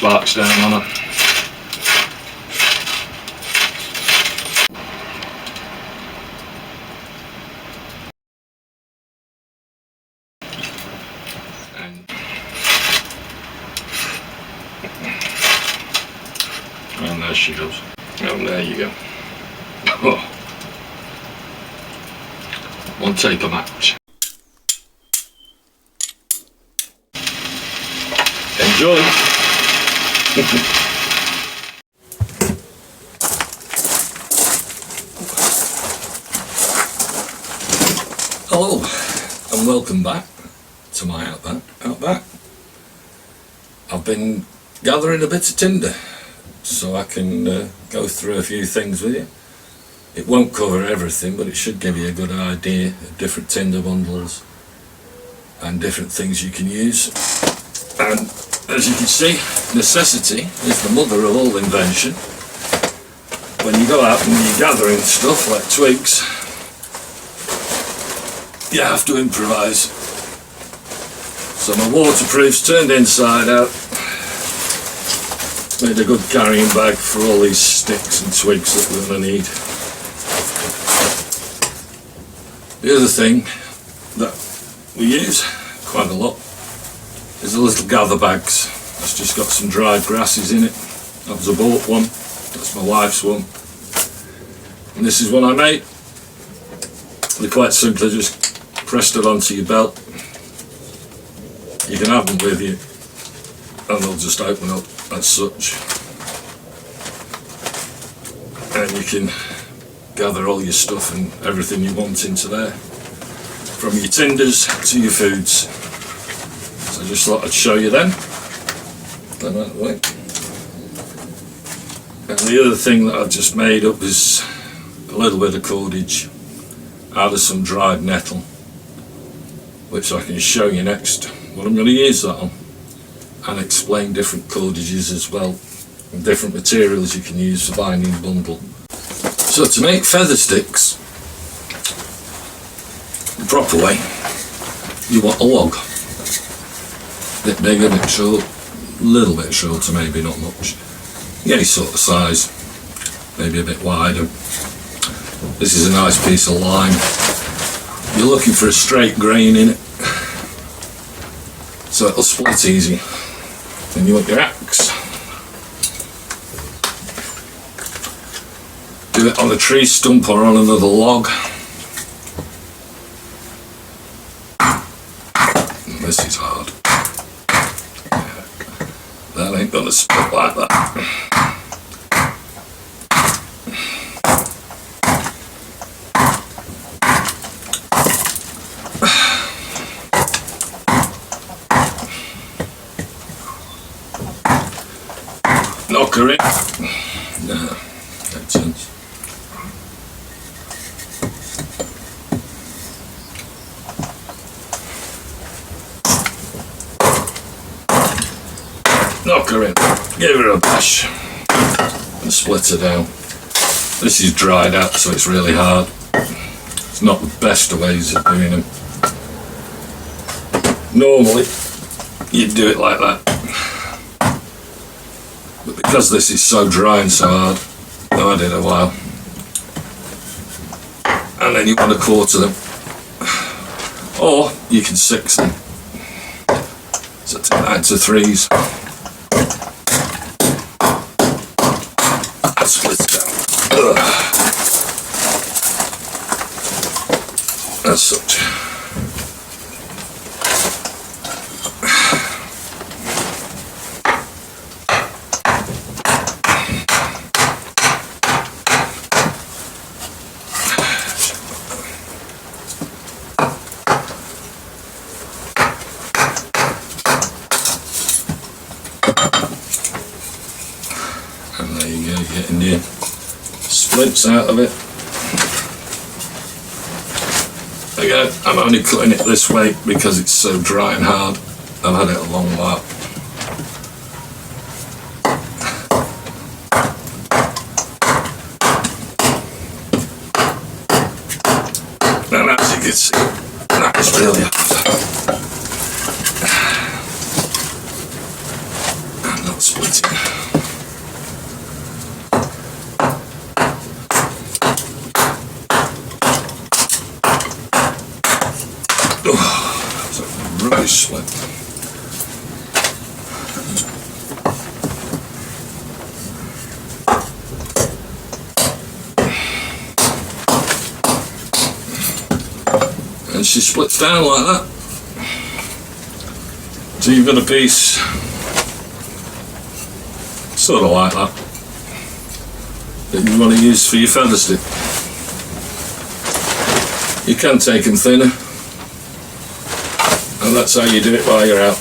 sparks down on it. And there she goes. And there you go. Oh. One taper match. Enjoy. Hello and welcome back to my Outback. I've been gathering a bit of tinder so I can go through a few things with you. It won't cover everything, but it should give you a good idea of different tinder bundles and different things you can use. And as you can see, necessity is the mother of all invention. When you go out and you're gathering stuff like twigs, you have to improvise. So my waterproof's turned inside out. Made a good carrying bag for all these sticks and twigs that we're going to need. The other thing that we use quite a lot is the little gather bags. It's just got some dried grasses in it. That was a bought one, that's my wife's one. And this is one I made. They're quite simple, just pressed it onto your belt. You can have them with you and they'll just open up as such, and you can gather all your stuff and everything you want into there, from your tinders to your foods. So I just thought I'd show you them. Them out of the way. And the other thing that I've just made up is a little bit of cordage out of some dried nettle, which I can show you next what I'm going to use that on, and explain different cordages as well, and different materials you can use for binding a bundle. So to make feather sticks the proper way, you want a log. A bit big, a bit short, a little bit shorter, maybe not much. Any sort of size, maybe a bit wider. This is a nice piece of lime. You're looking for a straight grain in it, so it'll split easy. Then you want your axe. Do it on a tree stump or on another log. This is hard. Yeah. That ain't gonna split like that. Knock her in. No, makes sense. Knock her in. Give her a bash and split her down. This is dried out, so it's really hard. It's not the best of ways of doing them. Normally, you'd do it like that. But because this is so dry and so hard, I did a while. And then you want to quarter them. Or you can six them. So take that into threes. And split it down. As such. And there you go, getting your splints out of it. Again, I'm only cutting it this way because it's so dry and hard. I've had it a long while. And as you can see, that is really hard. And not split it. Oh, it's a rubbish split. And she splits down like that. So you've got a piece sort of like that you want to use for your feather stick. You can take them thinner, and that's how you do it while you're out.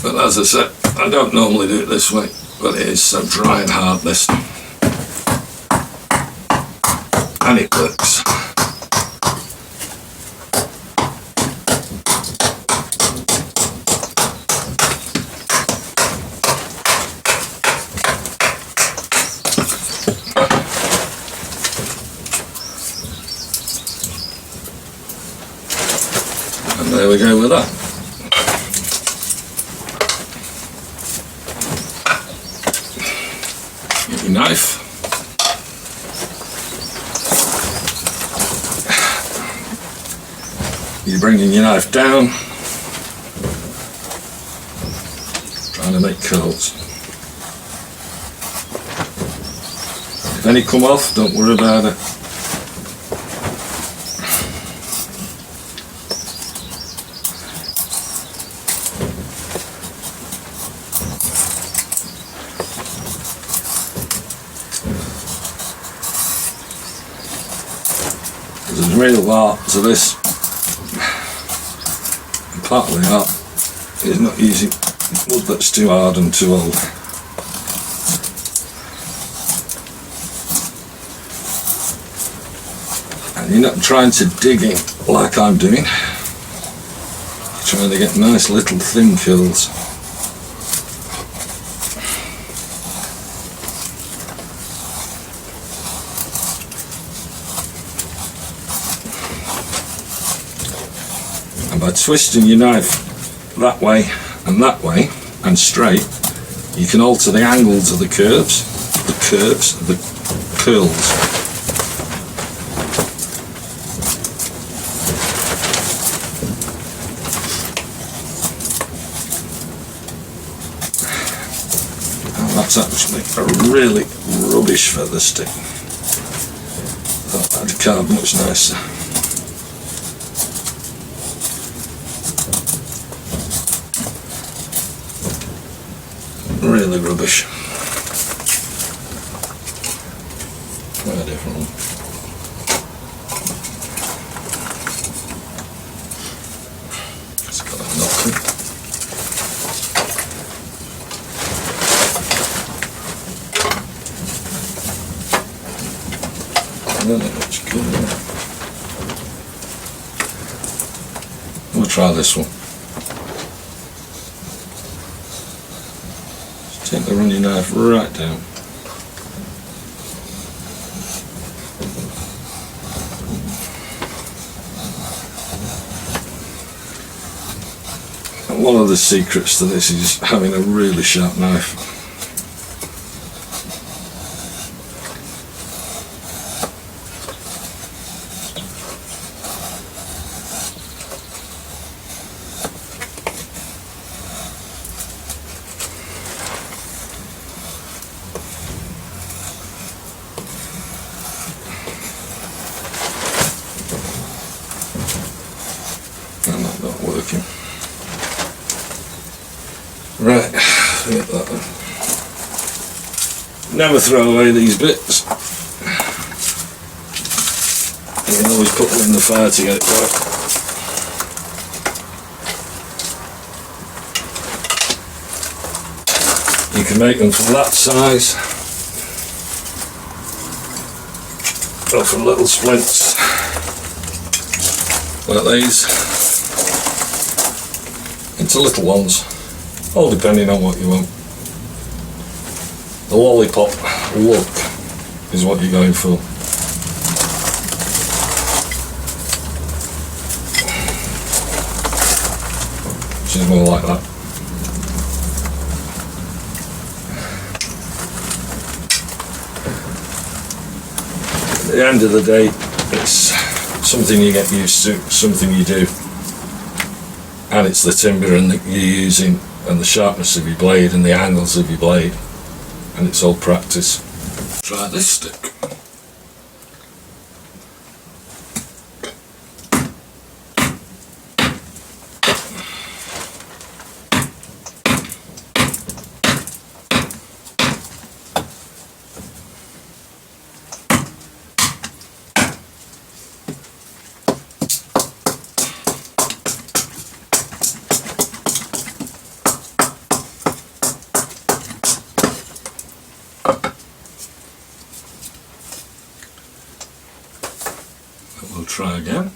But as I said, I don't normally do it this way, but it is so dry and hard this, and it works. And there we go with that. Knife. You're bringing your knife down, trying to make curls. If any come off, don't worry about it. There's real art to this, and part of the art is not using wood that's too hard and too old. And you're not trying to dig in like I'm doing, you're trying to get nice little thin curls. And by twisting your knife that way and straight, you can alter the angles of the curves, the curls. And that's actually a really rubbish feather stick. Thought that'd carve much nicer. Really rubbish. Quite a different one. It's got a knock in. I don't know what's good. We'll try this one. Take the running knife right down. And one of the secrets to this is having a really sharp knife. And that's not working. Right, forget that then. Never throw away these bits. You can always put them in the fire to get it right. You can make them from that size, or from little splints like these, into little ones, all depending on what you want. The lollipop look is what you're going for. She's more like that. At the end of the day, it's something you get used to, something you do, and it's the timber and that you're using and the sharpness of your blade and the angles of your blade, and it's all practice. Try this stick. We'll try again.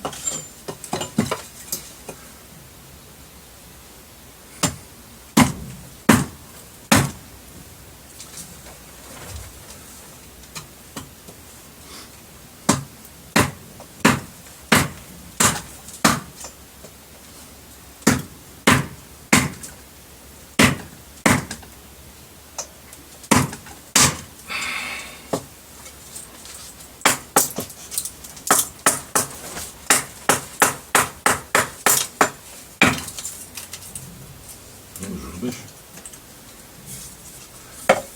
Rubbish.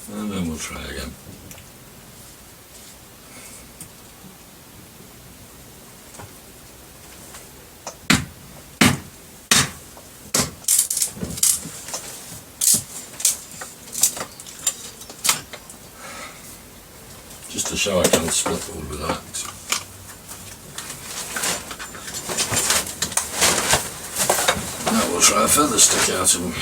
And then we'll try again. Just to show I can split wood with that. Now we'll try a feather stick out of them.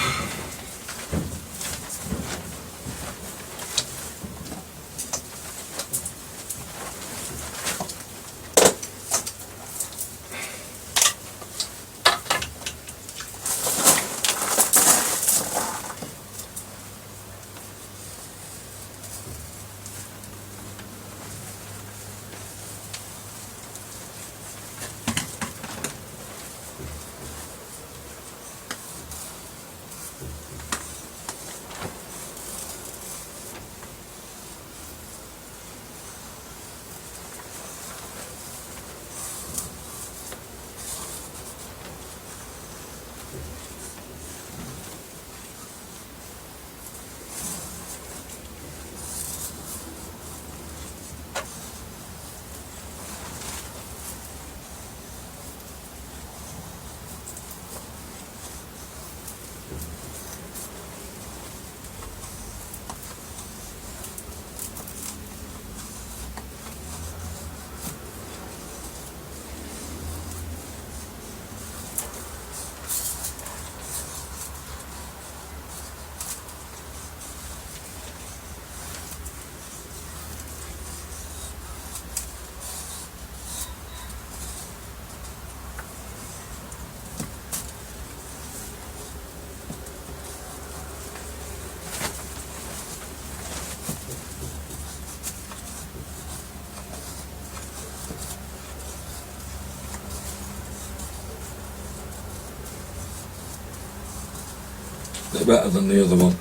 Bit better than the other one.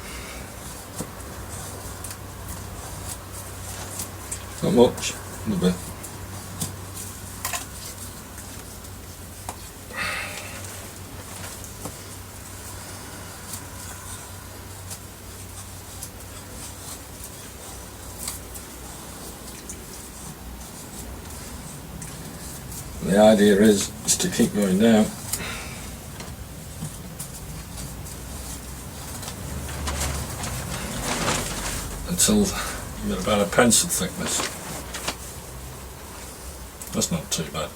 Not much, a little bit. The idea is to keep going down. Until you get about a pencil thickness. That's not too bad.